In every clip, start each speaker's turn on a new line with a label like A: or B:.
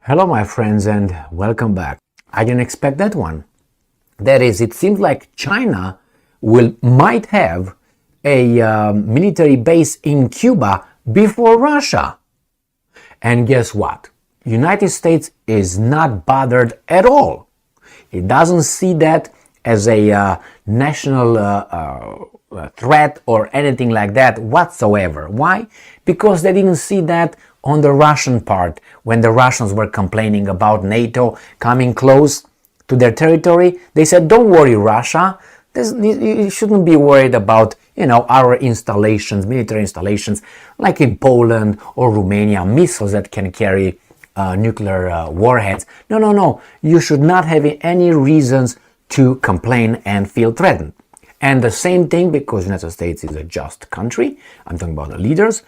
A: Hello, my friends, and welcome back. I didn't expect that one. That is, it seems like China might have a military base in Cuba before Russia. And guess what? United States is not bothered at all. It doesn't see that as a national threat or anything like that whatsoever. Why? Because they didn't see that on the Russian part when the Russians were complaining about NATO coming close to their territory. They said, don't worry, Russia. You shouldn't be worried about, our installations, military installations, like in Poland or Romania, missiles that can carry nuclear warheads. No. You should not have any reasons to complain and feel threatened. And the same thing, because the United States is a just country, I'm talking about the leaders,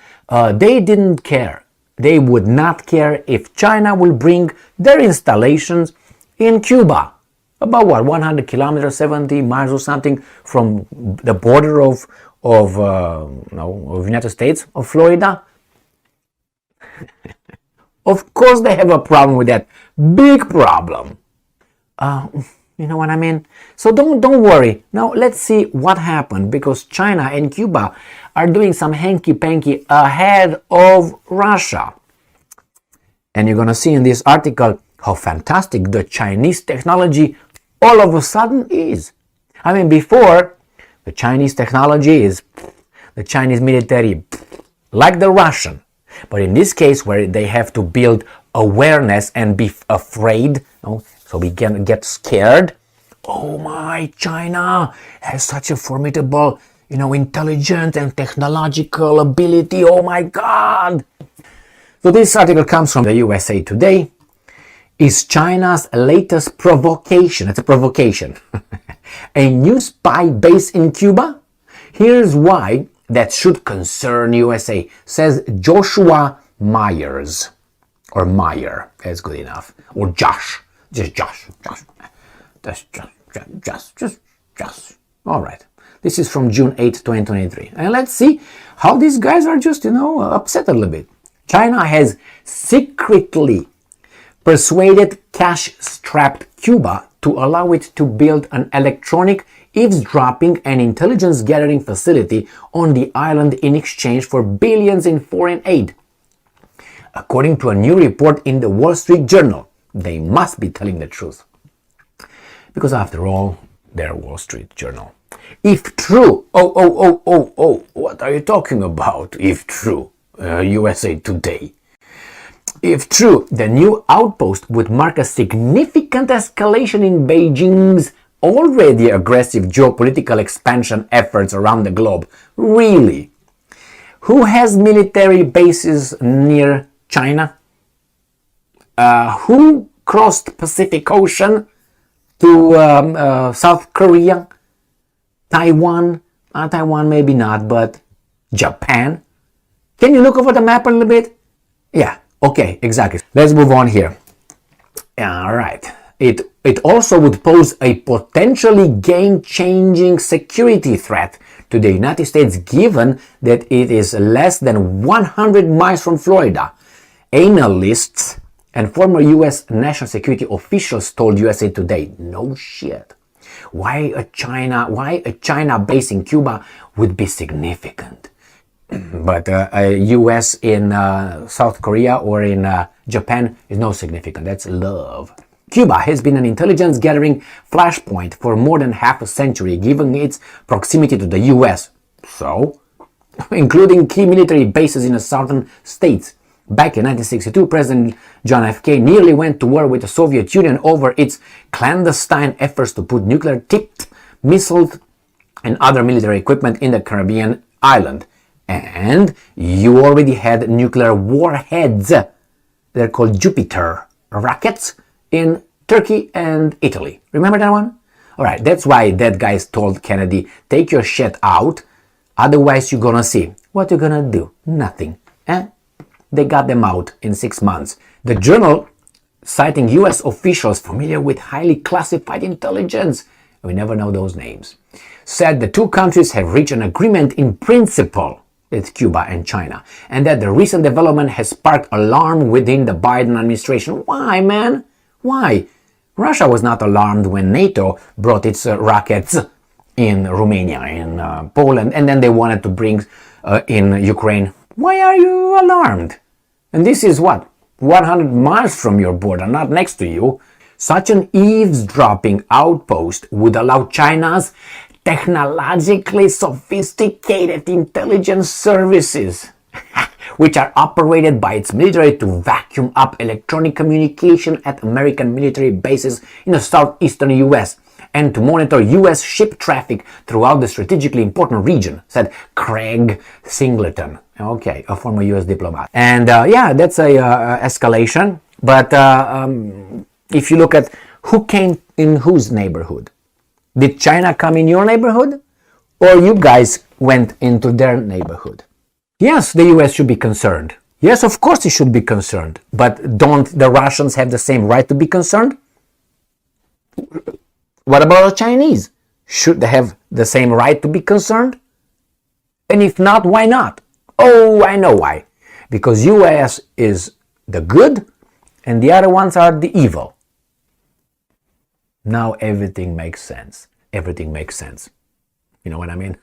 A: they didn't care. They would not care if China will bring their installations in Cuba. About 100 kilometers, 70 miles or something from the border of United States, of Florida. Of course they have a problem with that. Big problem. You know what I mean? So don't worry. Now let's see what happened, because China and Cuba are doing some hanky-panky ahead of Russia. And you're going to see in this article how fantastic the Chinese technology all of a sudden is. I mean, before, the Chinese technology is the Chinese military, like the Russian. But in this case, where they have to build awareness and be afraid, so we can get scared. Oh my, China has such a formidable, intelligent and technological ability. Oh my God. So this article comes from the USA Today. Is China's latest provocation, it's a provocation, a new spy base in Cuba? Here's why that should concern USA, says Joshua Myers. Or Meyer, that's good enough. Or Josh. Just Josh. Just. All right. This is from June 8, 2023. And let's see how these guys are just, upset a little bit. China has secretly persuaded cash-strapped Cuba to allow it to build an electronic eavesdropping and intelligence gathering facility on the island in exchange for billions in foreign aid. According to a new report in the Wall Street Journal, they must be telling the truth. Because after all, they're Wall Street Journal. If true, what are you talking about? If true, USA Today. If true, the new outpost would mark a significant escalation in Beijing's already aggressive geopolitical expansion efforts around the globe. Really? Who has military bases near China? Who crossed Pacific Ocean to South Korea? Taiwan? Taiwan maybe not, but Japan? Can you look over the map a little bit? Yeah, okay, exactly. Let's move on here. All right. It also would pose a potentially game-changing security threat to the United States, given that it is less than 100 miles from Florida. Analysts and former U.S. national security officials told USA Today, no shit. Why a China base in Cuba would be significant. But a U.S. in South Korea or in Japan is no significant. That's love. Cuba has been an intelligence gathering flashpoint for more than half a century, given its proximity to the U.S. So, including key military bases in the southern states. Back in 1962, President John F. Kennedy nearly went to war with the Soviet Union over its clandestine efforts to put nuclear-tipped missiles and other military equipment in the Caribbean island. And you already had nuclear warheads. They're called Jupiter rockets in Turkey and Italy. Remember that one? Alright, that's why that guy told Kennedy, take your shit out, otherwise you're gonna see. What you gonna do? Nothing. They got them out in 6 months. The journal, citing US officials familiar with highly classified intelligence, we never know those names, said the two countries have reached an agreement in principle. It's Cuba and China, and that the recent development has sparked alarm within the Biden administration. Why, man? Why? Russia was not alarmed when NATO brought its rockets in Romania, in Poland, and then they wanted to bring in Ukraine. Why are you alarmed? And this is what? 100 miles from your border, not next to you. Such an eavesdropping outpost would allow China's technologically sophisticated intelligence services, which are operated by its military to vacuum up electronic communication at American military bases in the southeastern US and to monitor US ship traffic throughout the strategically important region, said Craig Singleton, okay, a former US diplomat. And yeah, that's a escalation. But if you look at who came in whose neighborhood, did China come in your neighborhood, or you guys went into their neighborhood? Yes, the US should be concerned. Yes, of course it should be concerned. But don't the Russians have the same right to be concerned? What about the Chinese? Should they have the same right to be concerned? And if not, why not? Oh, I know why. Because US is the good and the other ones are the evil. Now everything makes sense. Everything makes sense. You know what I mean?